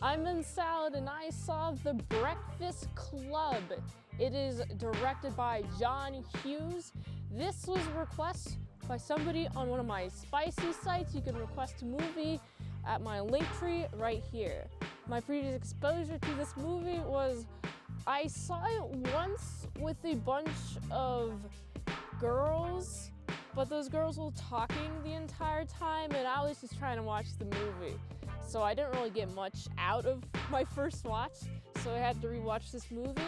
I'm in Salad and I saw The Breakfast Club. It is directed by John Hughes. This was a request by somebody on one of my spicy sites. You can request a movie at my link tree right here. My previous exposure to this movie was I saw it once with a bunch of girls, but those girls were talking the entire time and I was just trying to watch the movie. So I didn't really get much out of my first watch, so I had to rewatch this movie.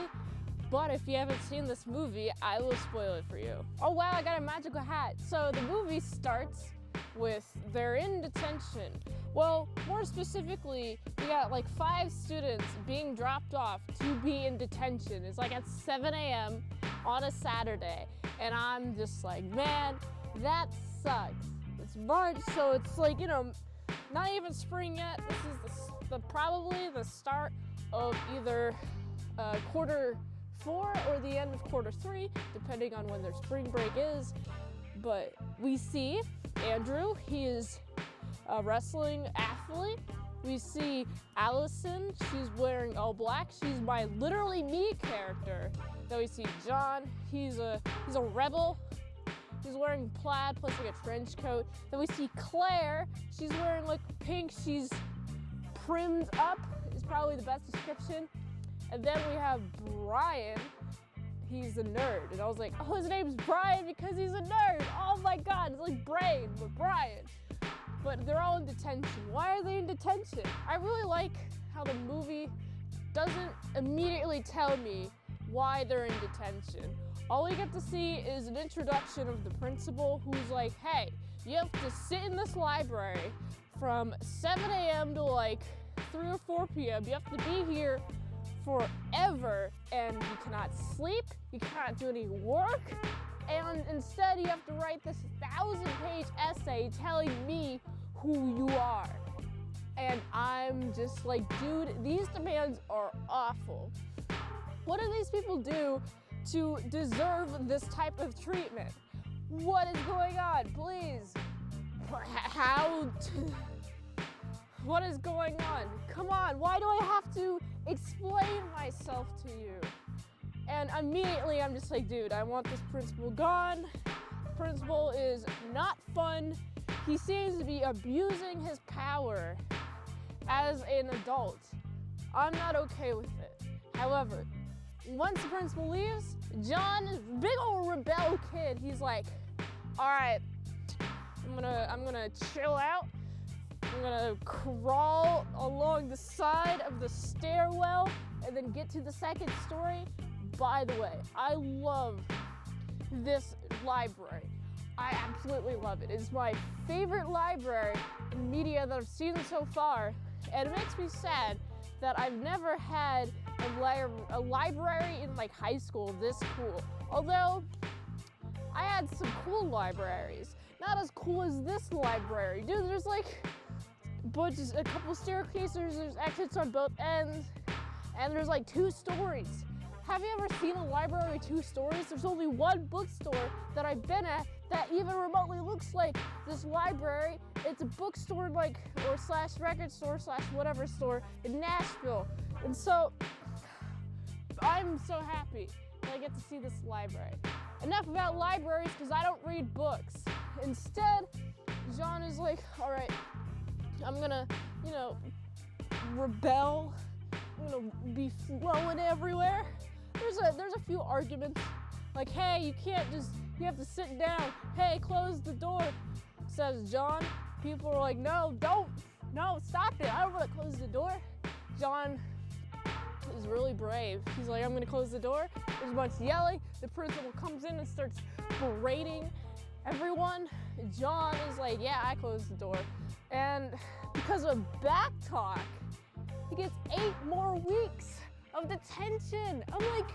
But if you haven't seen this movie, I will spoil it for you. Oh wow, I got a magical hat. So the movie starts with they're in detention. Well, more specifically, we got like 5 students being dropped off to be in detention. It's like at 7 a.m. on a Saturday. And I'm just like, man, that sucks. It's March, so it's like, not even spring yet. This is probably the start of either quarter 4 or the end of quarter 3, depending on when their spring break is. But we see Andrew, he is a wrestling athlete. We see Allison, she's wearing all black. She's my literally me character. Then we see John, he's a rebel. He's wearing plaid plus like a trench coat. Then we see Claire, she's wearing like pink, she's primmed up, is probably the best description. And then we have Brian, he's a nerd. And I was like, oh, his name's Brian because he's a nerd. Oh my God, it's like Brain, but Brian. But they're all in detention. Why are they in detention? I really like how the movie doesn't immediately tell me why they're in detention. All we get to see is an introduction of the principal who's like, hey, you have to sit in this library from 7 a.m. to like 3 or 4 p.m. You have to be here forever and you cannot sleep, you cannot do any work, and instead you have to write this 1,000-page essay telling me who you are. And I'm just like, dude, these demands are awful. What do these people do to deserve this type of treatment? What is going on? Please. What is going on? Come on, why do I have to explain myself to you? And immediately I'm just like, dude, I want this principal gone. Principal is not fun. He seems to be abusing his power as an adult. I'm not okay with it. However, once the principal leaves, John is a big old rebel kid. He's like, all right, I'm gonna chill out. I'm gonna crawl along the side of the stairwell and then get to the second story. By the way, I love this library. I absolutely love it. It's my favorite library in media that I've seen so far. And it makes me sad that I've never had a library in like high school this cool. Although I had some cool libraries, not as cool as this library. Dude, there's like a couple staircases, there's exits on both ends, and there's like 2 stories. Have you ever seen a library with 2 stories? There's only one bookstore that I've been at that even remotely looks like this library. It's a bookstore or slash record store slash whatever store in Nashville. And so I'm so happy that I get to see this library. Enough about libraries because I don't read books. Instead, John is like, all right, I'm gonna, rebel. I'm gonna be flowing everywhere. There's a few arguments, like, hey, you have to sit down. Hey, close the door, says John. People are like, no, stop it. I don't want to close the door. John is really brave. He's like, I'm gonna close the door. There's a bunch of yelling. The principal comes in and starts berating everyone. John is like, yeah, I closed the door. And because of back talk, he gets 8 more weeks of detention. I'm like,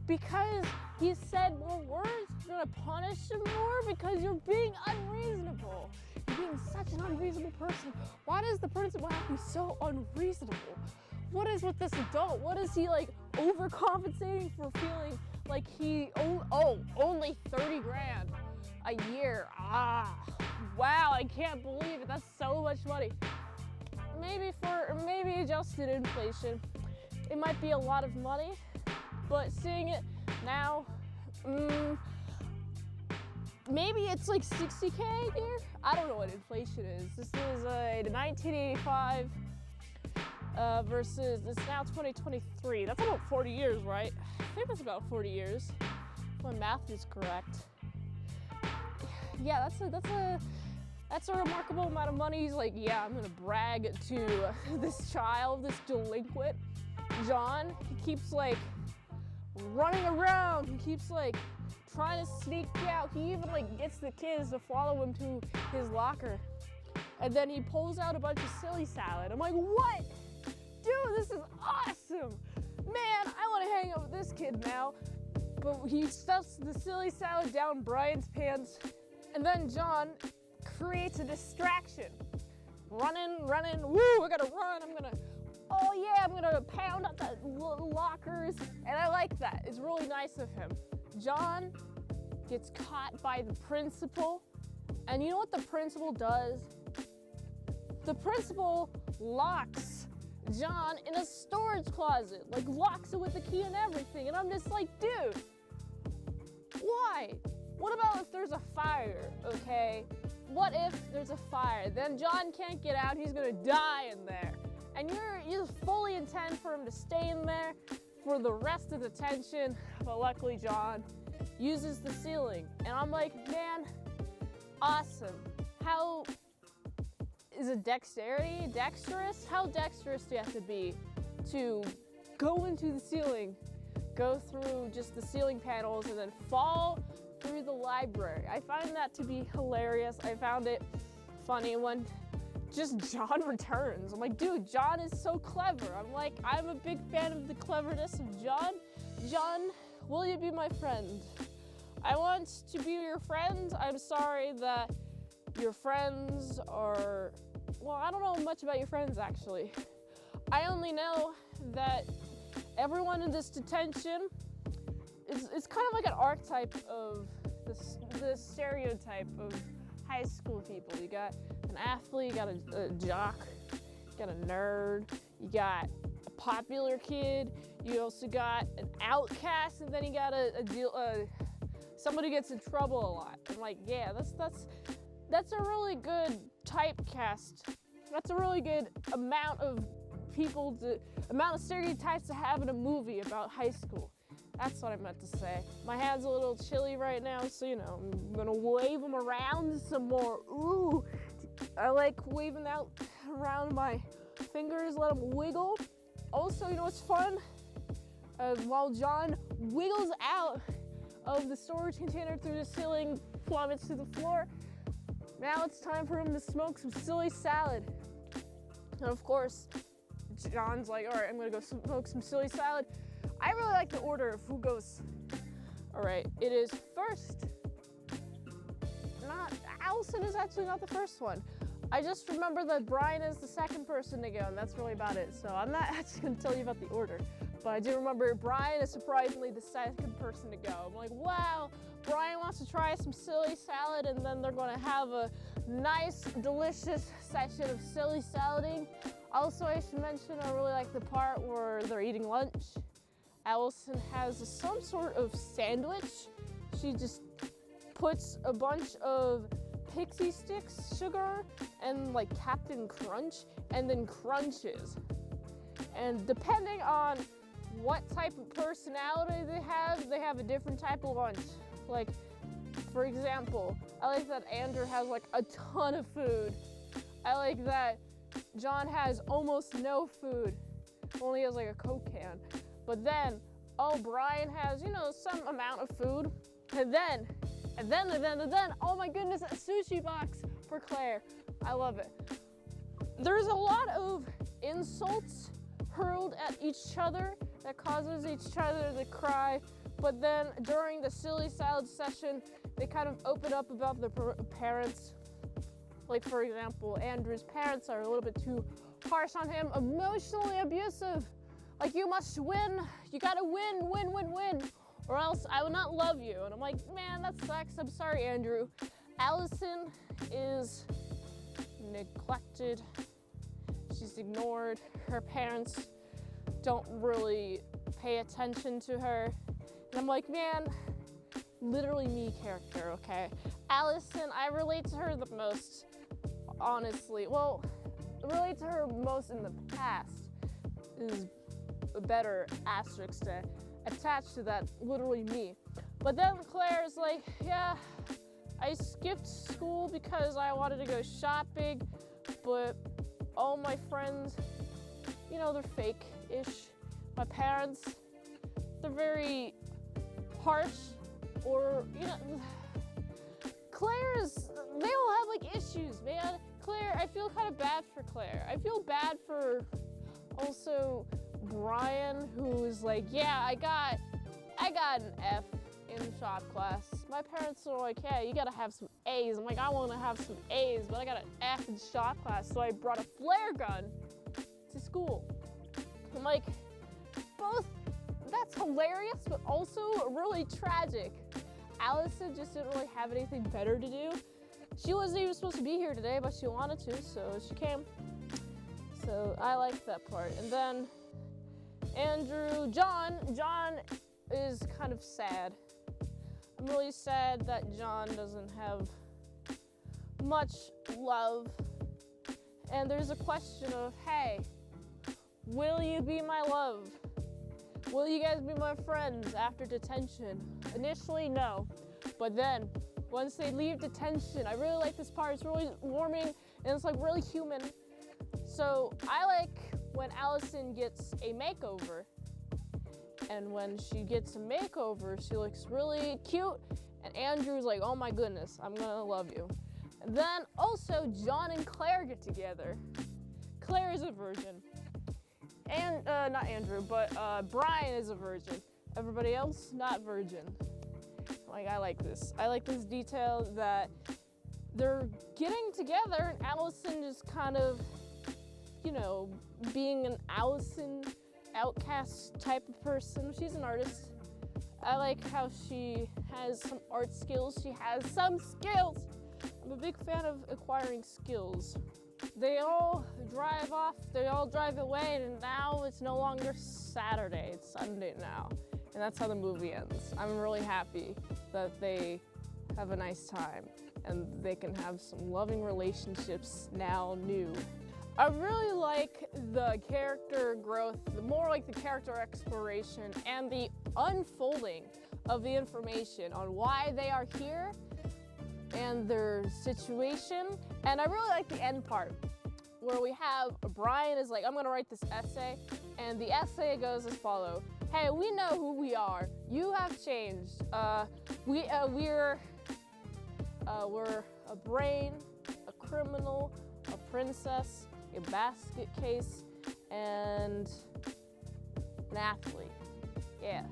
because he said more words, you're gonna punish him more because you're being unreasonable. You're being such an unreasonable person. Why does the principal have to be so unreasonable? What is with this adult? What is he like overcompensating for feeling like only 30 grand a year? Wow, I can't believe it. That's so much money. maybe adjusted inflation, it might be a lot of money, but seeing it now, maybe it's like 60K a year. I don't know what inflation is. This is a 1985 versus it's now 2023. That's about 40 years, right? I think it's about 40 years. If my math is correct. Yeah, that's a remarkable amount of money. He's like, yeah, I'm gonna brag to this child, this delinquent, John. He keeps like running around. He keeps like trying to sneak out. He even like gets the kids to follow him to his locker. And then he pulls out a bunch of silly salad. I'm like, what? Dude, this is awesome. Man, I wanna hang out with this kid now. But he stuffs the silly salad down Brian's pants. And then John creates a distraction. Running, woo, I gotta run, I'm gonna pound up the lockers, and I like that. It's really nice of him. John gets caught by the principal, and you know what the principal does? The principal locks John in a storage closet, like locks it with the key and everything, and I'm just like, dude, why? What about if there's a fire, okay? What if there's a fire? Then John can't get out, he's gonna die in there. And you fully intend for him to stay in there for the rest of the tension, but luckily John uses the ceiling. And I'm like, man, awesome. How, is it dexterity? Dexterous? How dexterous do you have to be to go into the ceiling, go through just the ceiling panels, and then fall through the library? I find that to be hilarious. I found it funny when just John returns. I'm like, dude, John is so clever. I'm a big fan of the cleverness of John. John, will you be my friend? I want to be your friend. I'm sorry that your friends are, well, I don't know much about your friends actually. I only know that everyone in this detention it's kind of like an archetype of the stereotype of high school people. You got an athlete, you got a jock, you got a nerd, you got a popular kid, you also got an outcast, and then you got somebody who gets in trouble a lot. I'm like, yeah, that's a really good typecast. That's a really good amount of stereotypes to have in a movie about high school. That's what I meant to say. My hand's a little chilly right now, so I'm gonna wave them around some more. Ooh, I like waving out around my fingers, let them wiggle. Also, you know what's fun? While John wiggles out of the storage container through the ceiling, plummets to the floor, now it's time for him to smoke some silly salad. And of course, John's like, all right, I'm gonna go smoke some silly salad. I really like the order of who goes. All right, it is first. Allison is actually not the first one. I just remember that Brian is the second person to go, and that's really about it. So I'm not actually gonna tell you about the order, but I do remember Brian is surprisingly the second person to go. I'm like, wow, Brian wants to try some silly salad, and then they're gonna have a nice, delicious session of silly salading. Also, I should mention I really like the part where they're eating lunch. Allison has some sort of sandwich. She just puts a bunch of pixie sticks, sugar, and like Captain Crunch, and then crunches. And depending on what type of personality they have a different type of lunch. Like, for example, I like that Andrew has like a ton of food. I like that John has almost no food, only has like a Coke can. But then, Brian has, some amount of food. And then, oh my goodness, a sushi box for Claire. I love it. There's a lot of insults hurled at each other that causes each other to cry. But then during the silly salad session, they kind of open up about the parents. Like, for example, Andrew's parents are a little bit too harsh on him, emotionally abusive. Like, you must win, you gotta win, or else I will not love you. And I'm like, man, that sucks, I'm sorry, Andrew. Allison is neglected. she's ignored. Her parents don't really pay attention to her. And I'm like, man, literally me character, okay? Allison, I relate to her the most, honestly. Well, relate to her most in the past is a better asterisk to attach to that, literally me. But then Claire's like, yeah, I skipped school because I wanted to go shopping, but all my friends, you know, they're fake-ish. My parents, they're very harsh, or, you know, they all have like issues, man. Claire, I feel kind of bad for Claire. I feel bad for also Brian, who's like, yeah, I got an F in shop class. My parents are like, yeah, you gotta have some A's. I'm like, I wanna have some A's, but I got an F in shop class, so I brought a flare gun to school. I'm like, both, that's hilarious, but also really tragic. Allison just didn't really have anything better to do. She wasn't even supposed to be here today, but she wanted to, so she came. So I like that part. And then John is kind of sad. I'm really sad that John doesn't have much love. And there's a question of, hey, will you be my love? Will you guys be my friends after detention? Initially, no. But then, once they leave detention, I really like this part. It's really warming and it's like really human. So I like when Allison gets a makeover. And when she gets a makeover, she looks really cute. And Andrew's like, oh my goodness, I'm gonna love you. And then also John and Claire get together. Claire is a virgin. And, not Andrew, but Brian is a virgin. Everybody else, not virgin. Like, I like this. I like this detail that they're getting together and Allison just kind of, you know, being an Allison outcast type of person. She's an artist. I like how she has some art skills. She has some skills. I'm a big fan of acquiring skills. They all drive off, they all drive away, and now it's no longer Saturday, it's Sunday now. And that's how the movie ends. I'm really happy that they have a nice time and they can have some loving relationships now new. I really like the character growth, more like the character exploration and the unfolding of the information on why they are here and their situation. And I really like the end part where we have Brian is like, I'm gonna write this essay, and the essay goes as follows. Hey, we know who we are. You have changed. We're a brain, a criminal, a princess, a basket case, and an athlete. Yeah,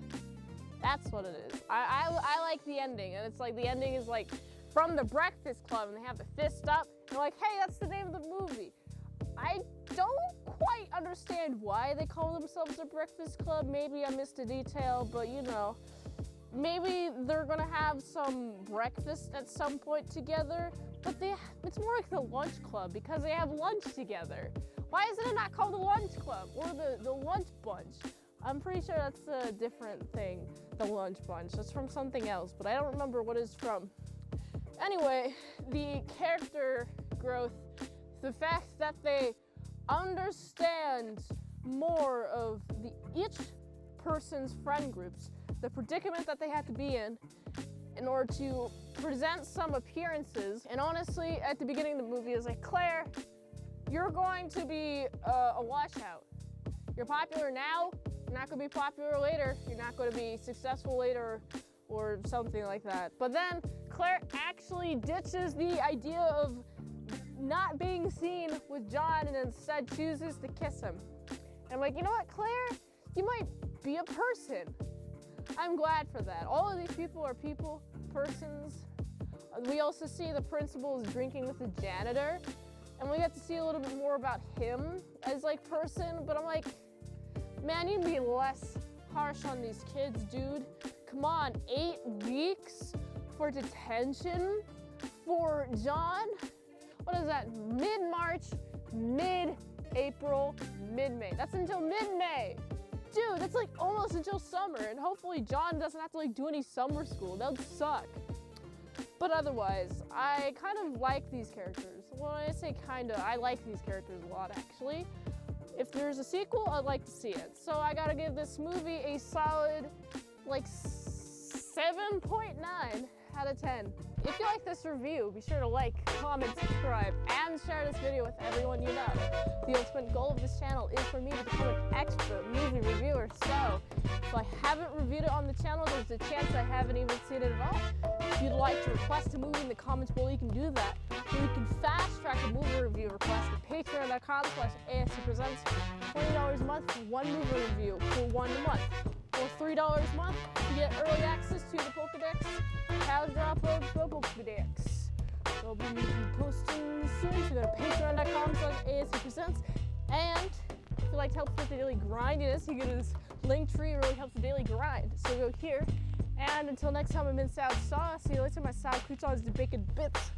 that's what it is. I like the ending, and it's like the ending is like from the Breakfast Club, and they have the fist up, and they're like, hey, that's the name of the movie. I don't quite understand why they call themselves the Breakfast Club. Maybe I missed a detail, but you know, maybe they're gonna have some breakfast at some point together, but it's more like the lunch club because they have lunch together. Why isn't it not called the lunch club or the lunch bunch? I'm pretty sure that's a different thing, the lunch bunch. That's from something else, but I don't remember what it's from. Anyway, the character growth, the fact that they understand more of each person's friend groups, the predicament that they had to be in order to present some appearances. And honestly, at the beginning of the movie, it's like, Claire, you're going to be a washout. You're popular now, you're not gonna be popular later, you're not gonna be successful later, or something like that. But then Claire actually ditches the idea of not being seen with John and instead chooses to kiss him. And I'm like, you know what, Claire? You might be a person. I'm glad for that. All of these people are persons. We also see the principal is drinking with the janitor, and we get to see a little bit more about him as like person, but I'm like, man, you need to be less harsh on these kids, dude. Come on, 8 weeks for detention for John? What is that, mid-March, mid April, mid-May. That's until mid-May. Dude, that's like almost until summer, and hopefully John doesn't have to like do any summer school. That would suck. But otherwise, I kind of like these characters. When I say kinda, I like these characters a lot actually. If there's a sequel, I'd like to see it. So I gotta give this movie a solid like 7.9 out of 10. If you like this review, be sure to like, comment, subscribe, and share this video with everyone you know. The ultimate goal of this channel is for me to become an expert movie reviewer, so if I haven't reviewed it on the channel, there's a chance I haven't even seen it at all. If you'd like to request a movie in the comments below, you can do that. So you can fast track a movie review request at patreon.com/ASEPresents. $20 a month for one movie review for 1 month. For $3 a month, you get early access to the Pokedex, Cows Drop of the Pokedex. They'll be posting soon, so go to patreon.com/ASEPresents. And if you'd like to help with the daily grindiness, you get this link tree, it really helps the daily grind. So go here, and until next time, I'm in Salad Sauce. See you later, my salad crew sauce is the bacon bits.